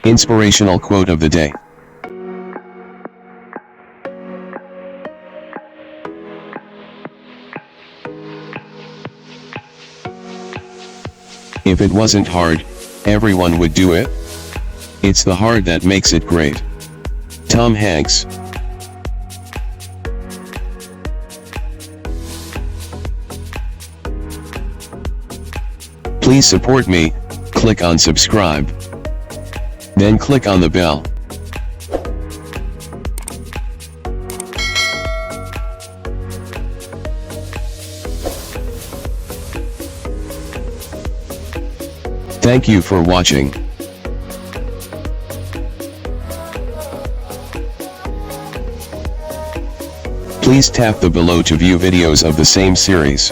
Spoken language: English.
Inspirational quote of the day. If it wasn't hard, everyone would do it. It's the hard that makes it great. Tom Hanks. Please support me. Click on subscribe. Then click on the bell. Thank you for watching. Please tap the below to view videos of the same series.